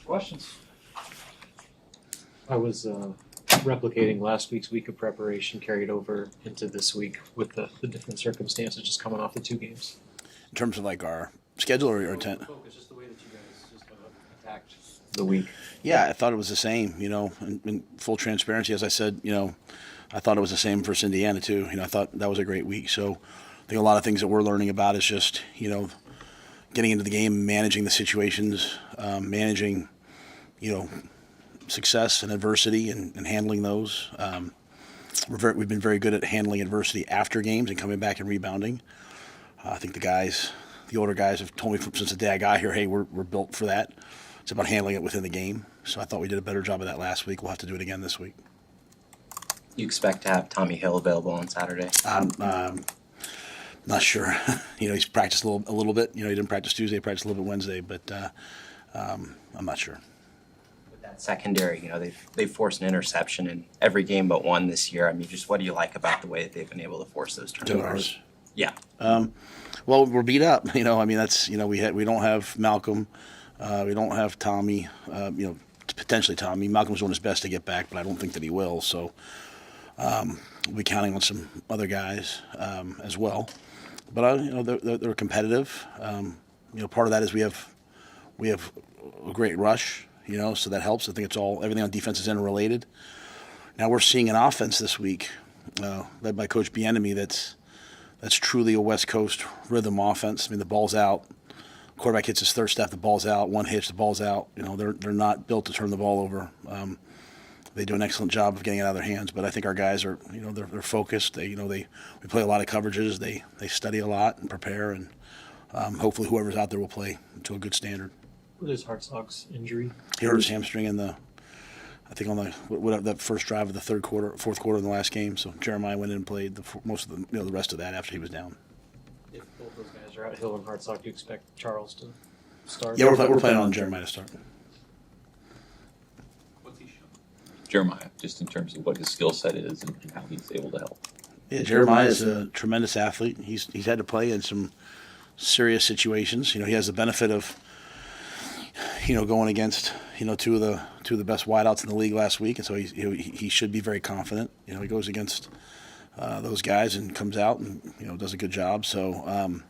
Questions? I was replicating last week's week of preparation carried over into this week with the different circumstances just coming off the two games. In terms of like our schedule or intent? Focus, just the way that you guys just kind of attacked the week. Yeah, I thought it was the same, in full transparency, as I said, I thought it was the same for Indiana too. I thought that was a great week. So I think a lot of things that we're learning about is just, getting into the game, managing the situations, managing, success and adversity and handling those. We've been very good at handling adversity after games and coming back and rebounding. I think the older guys have told me since the day I got here, hey, we're built for that. It's about handling it within the game. So I thought we did a better job of that last week. We'll have to do it again this week. You expect to have Tommy Hill available on Saturday? Not sure. He's practiced a little bit. He didn't practice Tuesday, practiced a little bit Wednesday, but I'm not sure. With that secondary, they've forced an interception in every game but one this year. I mean, just what do you like about the way that they've been able to force those turnovers? Yeah. Well, we're beat up. That's we don't have Malcolm, we don't have Tommy. Potentially Tommy. Malcolm's doing his best to get back, but I don't think that he will. So we'll be counting on some other guys as well. But they're competitive. Part of that is we have a great rush. So that helps. I think everything on defense is interrelated. Now we're seeing an offense this week, led by Coach Bieniemy, that's truly a West Coast rhythm offense. I mean, the ball's out. Quarterback hits his third step, the ball's out. One hitch, the ball's out. They're not built to turn the ball over. They do an excellent job of getting it out of their hands, but I think our guys are, they're focused. We play a lot of coverages. They study a lot and prepare, and hopefully whoever's out there will play to a good standard. What is Hartzog's injury? He hurt his hamstring in on that first drive of the fourth quarter in the last game. So Jeremiah went in and played most of the rest of that after he was down. If both those guys are out, Hill and Hartzog, do you expect Charles to start? Yeah, we're planning on Jeremiah to start. What's he shown? Jeremiah, just in terms of what his skill set is and how he's able to help. Yeah, Jeremiah is a tremendous athlete. He's had to play in some serious situations. He has the benefit of going against two of the best wideouts in the league last week, and so he should be very confident. He goes against those guys and comes out and does a good job. So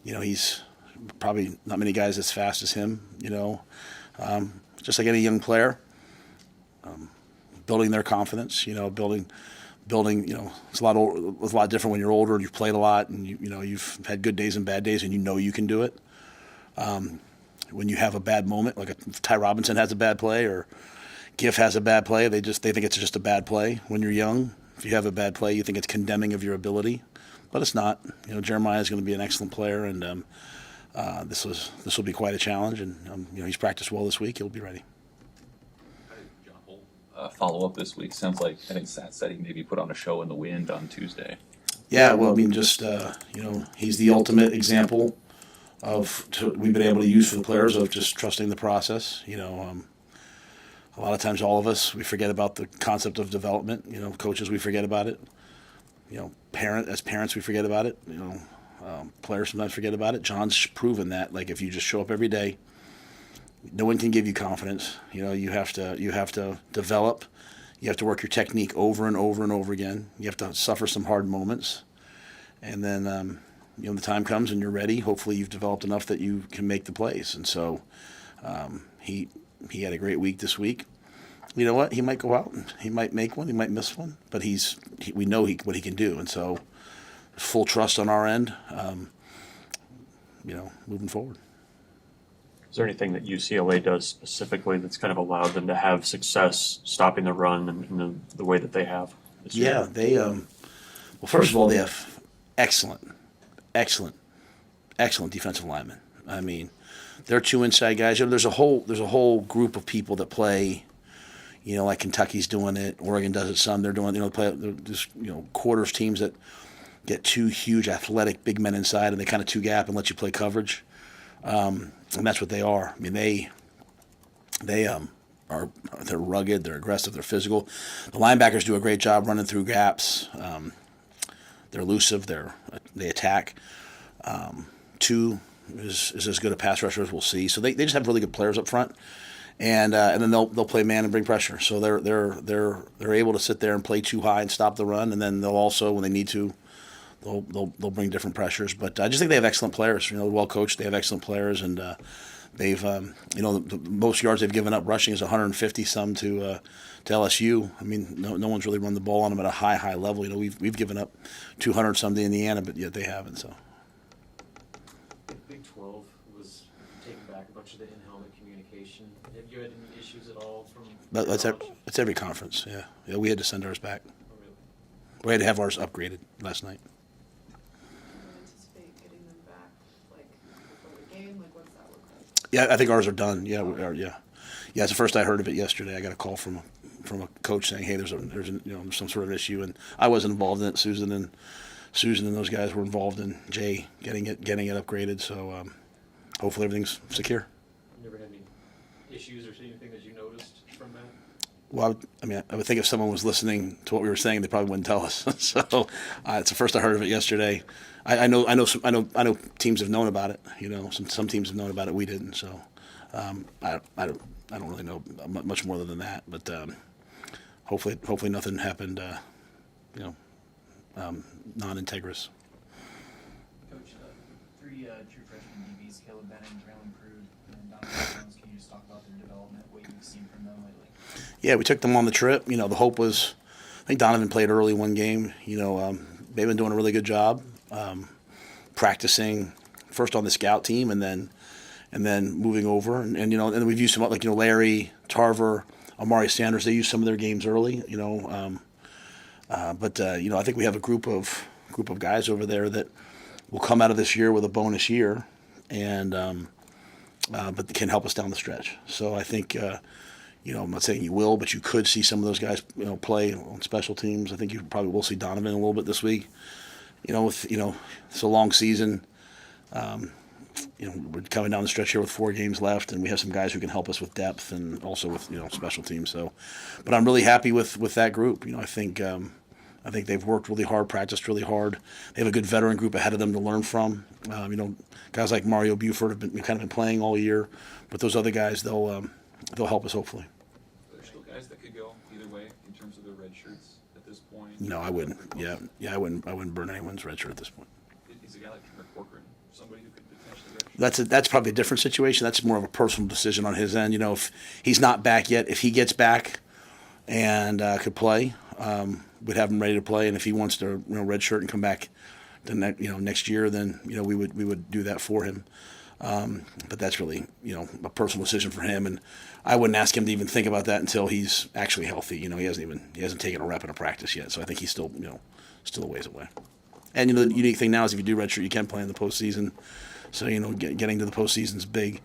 he's probably not many guys as fast as him. Just like any young player, building their confidence. Building. It's a lot different when you're older and you've played a lot and you've had good days and bad days and you can do it. When you have a bad moment, like Ty Robinson has a bad play or Giff has a bad play, they think it's just a bad play. When you're young, if you have a bad play, you think it's condemning of your ability, but it's not. Jeremiah is going to be an excellent player, and this will be quite a challenge. And he's practiced well this week; he'll be ready. How did John Hull follow up this week? Sounds like I think Sat said he maybe put on a show in the wind on Tuesday. Yeah, well, just he's the ultimate example we've been able to use for the players of just trusting the process. A lot of times all of us, we forget about the concept of development. Coaches, we forget about it. As parents, we forget about it. Players sometimes forget about it. John's proven that, like, if you just show up every day, no one can give you confidence. You have to develop. You have to work your technique over and over and over again. You have to suffer some hard moments. And then, the time comes and you're ready. Hopefully you've developed enough that you can make the plays. And so he had a great week this week. You know what? He might go out and he might make one. He might miss one. But we know what he can do. And so full trust on our end, moving forward. Is there anything that UCLA does specifically that's kind of allowed them to have success stopping the run in the way that they have this year? Yeah, they well, first of all, they have excellent defensive linemen. I mean, they're two inside guys. There's a whole group of people that play, like Kentucky's doing it, Oregon does it some. They're doing, there's quarters teams that get two huge athletic big men inside and they kind of two gap and let you play coverage. And that's what they are. I mean, they're rugged, they're aggressive, they're physical. The linebackers do a great job running through gaps. They're elusive. They attack. Two is as good a pass rusher as we'll see. So they just have really good players up front. and then they'll play man and bring pressure. So they're able to sit there and play too high and stop the run, and then they'll also, when they need to, they'll bring different pressures. But I just think they have excellent players. Well coached. They have excellent players, and they've the most yards they've given up rushing is 150 some to LSU. I mean, no one's really run the ball on them at a high level. We've given up 200 some to Indiana, but yet they haven't. So. Big 12 was taking back a bunch of the in-helmet communication. Have you had any issues at all from? That's every conference. Yeah. We had to send ours back. Oh, really? We had to have ours upgraded last night. Do you anticipate getting them back, like, before the game? Like, what's that look like? Yeah, I think ours are done. Yeah, we are. Yeah. It's the first I heard of it yesterday. I got a call from a coach saying, "Hey, there's some sort of issue," and I wasn't involved in it. Susan and those guys were involved in Jay getting it upgraded. So hopefully everything's secure. Never had any issues or anything that you noticed from that? Well, I would think if someone was listening to what we were saying, they probably wouldn't tell us. So it's the first I heard of it yesterday. I know teams have known about it. Some teams have known about it. We didn't. So I don't really know much more than that. But hopefully nothing happened. Non-integrous. Coach, three true freshman DBs, Caleb Bennett, Traylon Crude, and Donovan Jones. Can you just talk about their development, what you've seen from them lately? Yeah, we took them on the trip. The hope was, I think Donovan played early one game. They've been doing a really good job practicing first on the scout team and then moving over. And we've used some, like, Larry, Tarver, Amari Sanders. They used some of their games early, But I think we have a group of guys over there that will come out of this year with a bonus year, and but can help us down the stretch. So I think I'm not saying you will, but you could see some of those guys play on special teams. I think you probably will see Donovan a little bit this week. It's a long season. We're coming down the stretch here with 4 games left, and we have some guys who can help us with depth and also with special teams. So, but I'm really happy with that group. I think they've worked really hard, practiced really hard. They have a good veteran group ahead of them to learn from. Guys like Mario Buford have been playing all year, but those other guys they'll help us hopefully. Are there still guys that could go either way in terms of their red shirts at this point? No, I wouldn't. Yeah, I wouldn't burn anyone's red shirt at this point. Is a guy like Trevor Corcoran somebody who could potentially red shirt? That's probably a different situation. That's more of a personal decision on his end. If he's not back yet, if he gets back and could play, we'd have him ready to play. And if he wants to redshirt and come back the next year, then we would do that for him. But that's really a personal decision for him, and I wouldn't ask him to even think about that until he's actually healthy. He hasn't taken a rep in a practice yet, so I think he's still still a ways away. And the unique thing now is if you do redshirt, you can play in the postseason. So getting to the postseason is big.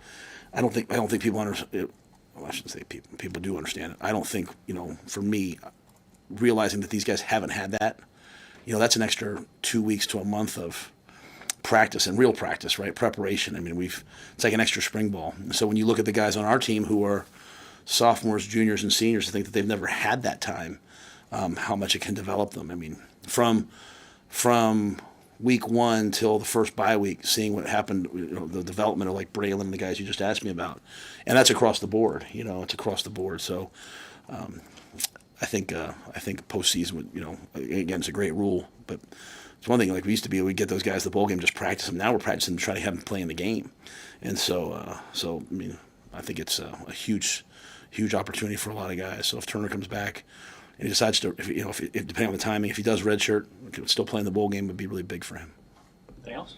I don't think people understand. Well, I shouldn't say people do understand it. I don't think for me, realizing that these guys haven't had that, that's an extra 2 weeks to a month of practice and real practice, right? Preparation. It's like an extra spring ball. And so when you look at the guys on our team who are sophomores, juniors, and seniors, I think that they've never had that time, how much it can develop them. From week 1 till the first bye week, seeing what happened, the development of like Braylon and the guys you just asked me about, and that's across the board. It's across the board. So I think postseason would, again, it's a great rule, but it's one thing like we used to be. We'd get those guys to the bowl game, just practice them. Now we're practicing to try to have them play in the game, and so I think it's a huge opportunity for a lot of guys. So if Turner comes back and he decides to, if depending on the timing, if he does redshirt, still playing the bowl game would be really big for him. Anything else?